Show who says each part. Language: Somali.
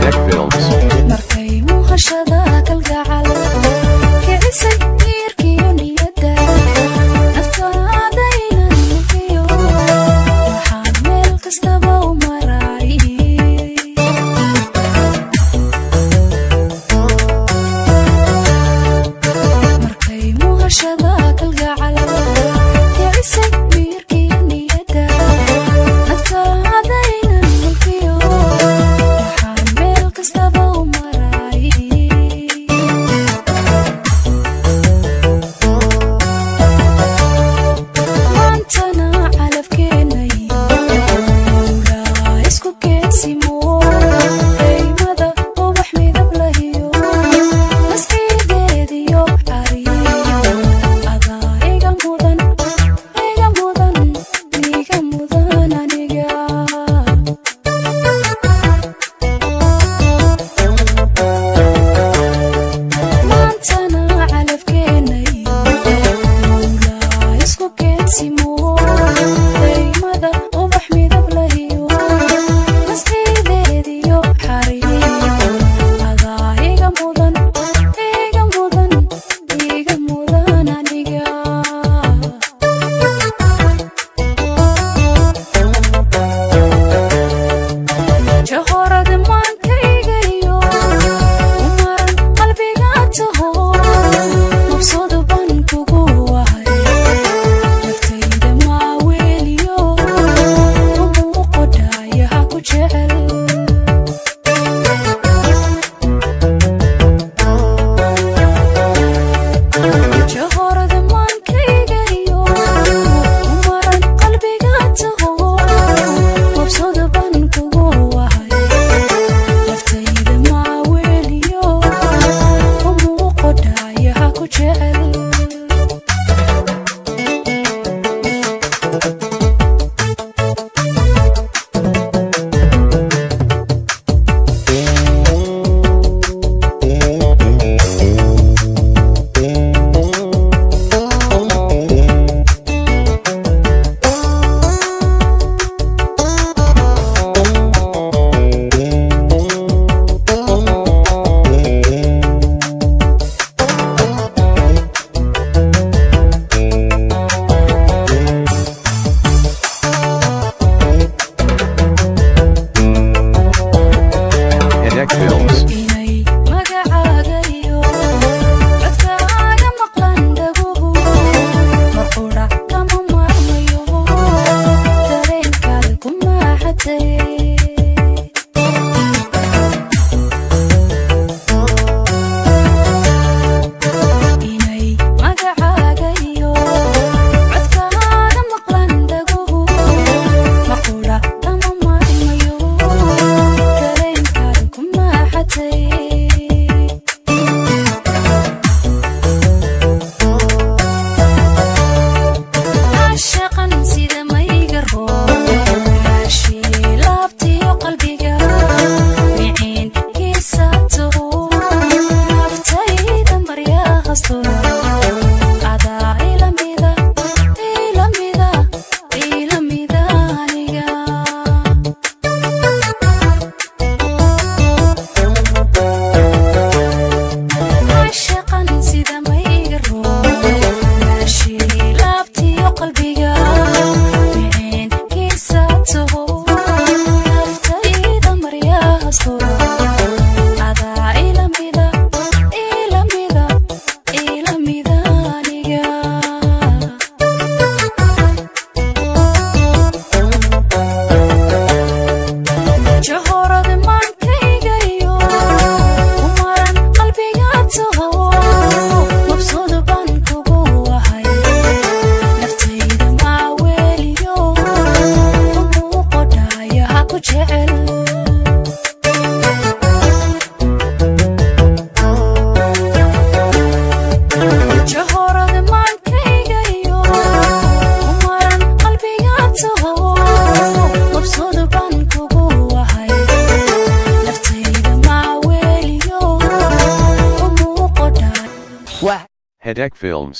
Speaker 1: Headache Films.
Speaker 2: markay muuqashada kalgacal kicisay diirkiyo niyada naftaada inaan muujiyo waxaan meel kastaba u maray markay muuqashada kalgacal kicisay diirkiyo niyada naftaada inaan muujiyo waxaan meel kastaba u maray maantana calafkeenay ulaa isku keensimo qaymada ubax midab lahiyo nasciideediyo cariyo adaa iga mudan aniga maantana calafkeenay ulaa isku keensimo qaymada ubax midab lahiyo nasciideediyo cariyo adaa iga mudan aniga jahorad maankaygayo umaran qalbiga taho mabsuud ban kugu wahay naftayda maaweeliyo umuuqodhaayaha ku jecel jahorad maankaygayo umaran qalbiga taho mabsuud ban kugu wahay naftayda maaweeliyo umuuqodhaayaha ku jecel
Speaker 1: Headache Films.
Speaker 2: inay magacaaga iyo codkaaga maqlan dhaguhu marqudha kama maarmayo dareenkaada ku maaxatay inay magacaaga iyo codkaaga maqlan dhaguhu marqudha kama maarmayo dareenkaada ku maaxatay عاشقاً sida mayga roob raashii laabtiyo qalbiga miciinkiisa taho naftayda maryahaastura adaa ila mida aniga عاشقاً sida mayga roob raashii laabtiyo qalbiga miciinkiisa taho naftayda maryahaastura adaa ila mida aniga jahorad maankaygayo umaran qalbiga taho mabsuud ban kugu wahay naftayda maaweeliyo umuuqodhaayaha ku jecel jahorad maankaygayo umaran qalbiga taho mabsuud ban kugu wahay naftayda maaweeliyo umuuqodhaa
Speaker 1: Headache Films.